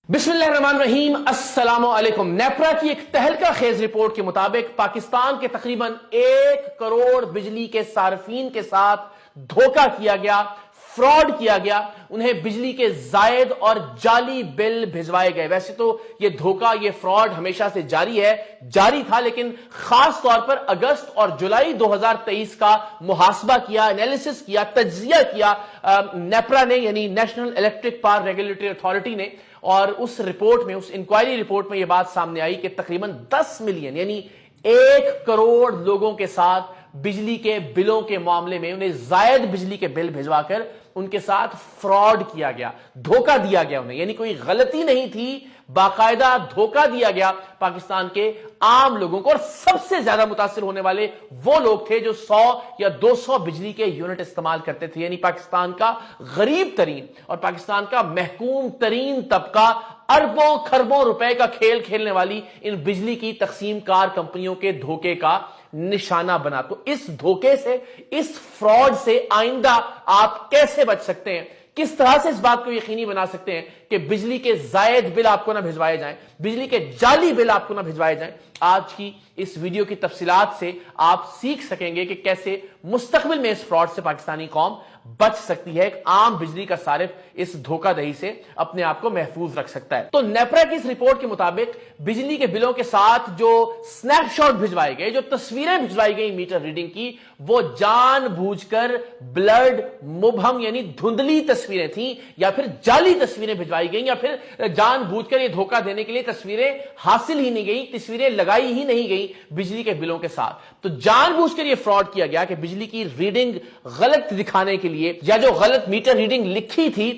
बिस्मिल्लाहिर्रहमानिर्रहीम, अस्सलाम वालेकुम। नेपरा की एक तहलका खेज रिपोर्ट के मुताबिक पाकिस्तान के तकरीबन 1 करोड़ बिजली के सार्फिन के साथ धोखा किया गया, फ्रॉड किया गया। उन्हें बिजली के जायद और जाली बिल भिजवाए गए। वैसे तो ये धोखा, ये फ्रॉड हमेशा से जारी था, लेकिन खास तौर पर अगस्त और जुलाई 2023 का मुहासबा किया, एनालिसिस किया, तज्जिया किया नेपरा ने, यानी national electric power regulatory authority ने। और उस रिपोर्ट में, उस इंक्वायरी रिपोर्ट में यह बात सामने आई कि तकरीबन 10 मिलियन यानी 1 करोड़ लोगों के साथ बिजली के बिलों के मामले में उन्हें जायद बिजली के बिल भिजवाकर उनके साथ फ्रॉड किया गया, धोखा दिया गया उन्हें। यानी कोई गलती नहीं थी, बाकायदा धोखा दिया गया पाकिस्तान के आम लोगों को। और सबसे ज्यादा मुतासिर होने वाले वो लोग थे जो 100 या 200 बिजली के यूनिट इस्तेमाल करते थे। यानी पाकिस्तान का गरीब तरीन और पाकिस्तान का महकूम तरीन तबका अरबों खरबों रुपए का खेल खेलने वाली इन बिजली की तकसीम कार कंपनियों के धोखे का निशाना बना। तो इस धोखे से, इस फ्रॉड से आइंदा आप कैसे बच सकते हैं? किस तरह से इस बात को यकीनी बना सकते हैं कि बिजली के जायद बिल आपको ना भिजवाए जाएं, बिजली के जाली बिल आपको ना भिजवाए जाएं? आज की इस वीडियो की तफसीलात से आप सीख सकेंगे कि कैसे मुस्तकबिल में इस फ्रॉड से पाकिस्तानी कौम बच सकती है। एक आम बिजली का सारिफ इस धोखाधड़ी से अपने आप को महफूज रख सकता है। तो नेपरा की इस रिपोर्ट के मुताबिक बिजली के बिलों के साथ जो स्नैपशॉट भिजवाए गए, जो तस्वीरें भिजवाई गई मीटर रीडिंग की, वो जानबूझकर ब्लर्ड, मुबहम यानी धुंधली तस्वीरें थी, या फिर जाली तस्वीरें भिजवाई गई, या फिर जानबूझकर ये धोखा देने के लिए तस्वीरें हासिल ही नहीं गई, तस्वीरें लगाई ही नहीं गई बिजली के बिलों के साथ। तो जानबूझकर ये फ्रॉड किया गया कि बिजली की रीडिंग गलत दिखाने के लिए, या जो गलत मीटर रीडिंग लिखी थी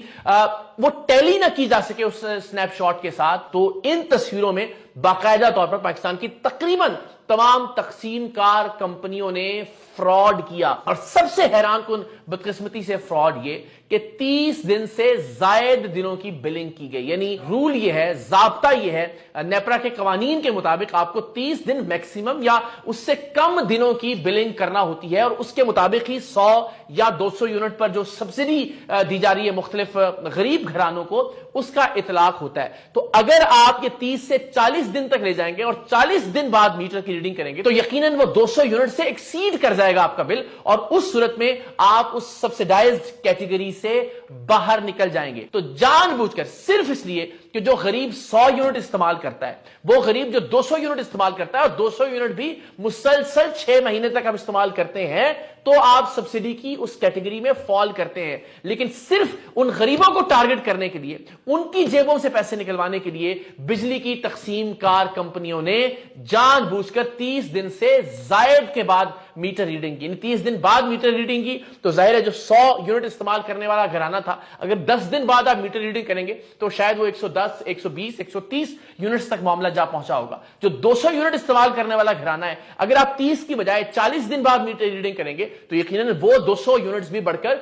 वो टैली ना की जा सके उस स्नैपशॉट के साथ। तो इन तस्वीरों में बाकायदा तौर पर पाकिस्तान की तकरीबन तमाम तकसीम कार कंपनियों ने फ्रॉड किया। और सबसे हैरान कुन बदकिस्मती से फ्रॉड ये कि 30 दिन से जायद दिनों की बिलिंग की गई। यानी रूल ये है, जाब्ता ये है नेपरा के कवानीन के मुताबिक, आपको 30 दिन मैक्सिमम या उससे कम दिनों की बिलिंग करना होती है। और उसके मुताबिक ही 100 या 200 यूनिट पर जो सब्सिडी दी जा रही है मुख्तलिफ गरीब घरानों को, उसका इतलाक होता है। तो अगर आप ये 30 से 40 दिन तक ले जाएंगे और 40 दिन बाद मीटर की रीडिंग करेंगे तो यकीनन वो 200 यूनिट से एक्सीड कर जाएगा आपका बिल, और उस सूरत में आप उस सब्सिडाइज्ड कैटेगरी से बाहर निकल जाएंगे। तो जानबूझकर, सिर्फ इसलिए कि जो गरीब 100 यूनिट इस्तेमाल करता है, वो गरीब जो 200 यूनिट इस्तेमाल करता है, और 200 यूनिट भी मुसलसल 6 महीने तक आप इस्तेमाल करते हैं, तो आप सब्सिडी की उस कैटेगरी में फॉल करते हैं। लेकिन सिर्फ उन गरीबों को टारगेट करने के लिए, उनकी जेबों से पैसे निकलवाने के लिए बिजली की तकसीम कार कंपनियों ने जानबूझकर 30 दिन से जायद के बाद मीटर रीडिंग की। 30 दिन बाद मीटर रीडिंग की तो जाहिर है जो 100 यूनिट इस्तेमाल करने वाला घराना था, अगर 10 दिन बाद आप मीटर रीडिंग करेंगे तो शायद वो 110, 120, 130 यूनिट्स तक मामला जा पहुंचा होगा। जो 200 यूनिट इस्तेमाल करने वाला घराना है, अगर आप 30 की बजाय 40 दिन बाद मीटर रीडिंग करेंगे तो यकीनन वो 200 यूनिट्स भी बढ़कर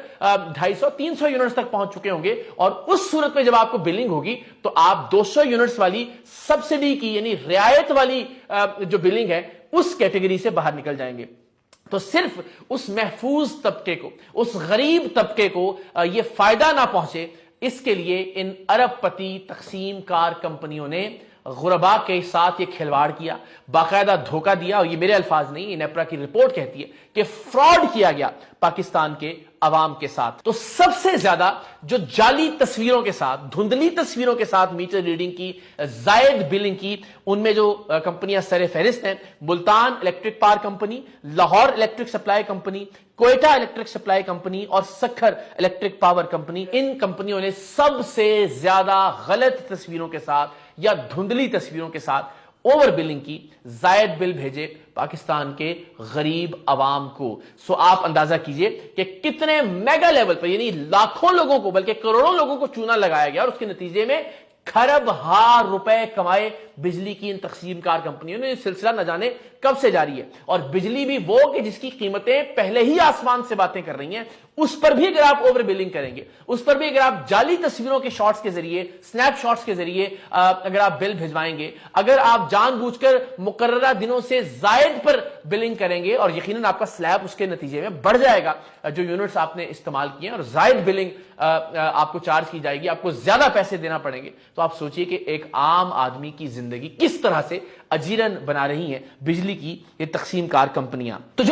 250, 300 यूनिट्स तक पहुंच चुके होंगे। और उस सूरत में जब आपको बिलिंग होगी तो आप 200 यूनिट्स वाली सब्सिडी की, यानी रियायत वाली जो बिलिंग है, उस कैटेगरी से बाहर निकल जाएंगे। तो सिर्फ उस महफूज तबके को, उस गरीब तबके को यह फायदा ना पहुंचे, इसके लिए इन अरबपति तकसीम कार कंपनियों ने गुरबा के साथ ये खिलवाड़ किया, बाकायदा धोखा दिया। और ये मेरे अल्फाज नहीं, ये नेपरा की रिपोर्ट कहती है कि फ्रॉड किया गया पाकिस्तान के अवाम के साथ। तो सबसे ज्यादा जो जाली तस्वीरों के साथ, धुंधली तस्वीरों के साथ मीटर रीडिंग की, जायद बिलिंग की, उनमें जो कंपनियां सरे फहरिस्त हैं, Multan electric power company, Lahore electric supply company, Quetta electric supply company और सखर इलेक्ट्रिक पावर कंपनी। इन कंपनियों ने सबसे ज्यादा गलत तस्वीरों के साथ या धुंधली तस्वीरों के साथ ओवर बिलिंग की, जायद बिल भेजे पाकिस्तान के गरीब आवाम को। सो आप अंदाजा कीजिए कि कितने मेगा लेवल पर, यानी लाखों लोगों को, बल्कि करोड़ों लोगों को चूना लगाया गया, और उसके नतीजे में खरब हार रुपए कमाए बिजली की इन तकसीम कार कंपनियों ने। सिलसिला न जाने कब से जारी है, और बिजली भी वो कि जिसकी कीमतें पहले ही आसमान से बातें कर रही हैं, उस पर भी अगर आप ओवर बिलिंग करेंगे, उस पर भी अगर आप जाली तस्वीरों के शॉट्स के जरिए, स्नैपशॉट्स के जरिए अगर आप बिल भिजवाएंगे, अगर आप जानबूझकर मुकर्ररा दिनों से जायद पर بلنگ کریں گے اور یقیناً آپ کا سلیب اس کے نتیجے میں بڑھ جائے گا. جو یونٹس آپ نے استعمال کیے ہیں اور زائد بلنگ آپ کو چارج کی جائے گی, آپ کو زیادہ پیسے دینا پڑیں گے. تو آپ سوچئے کہ ایک عام آدمی کی زندگی کس طرح سے اجیرن بنا رہی ہیں بجلی کی یہ تقسیم کار کمپنیاں. تو جو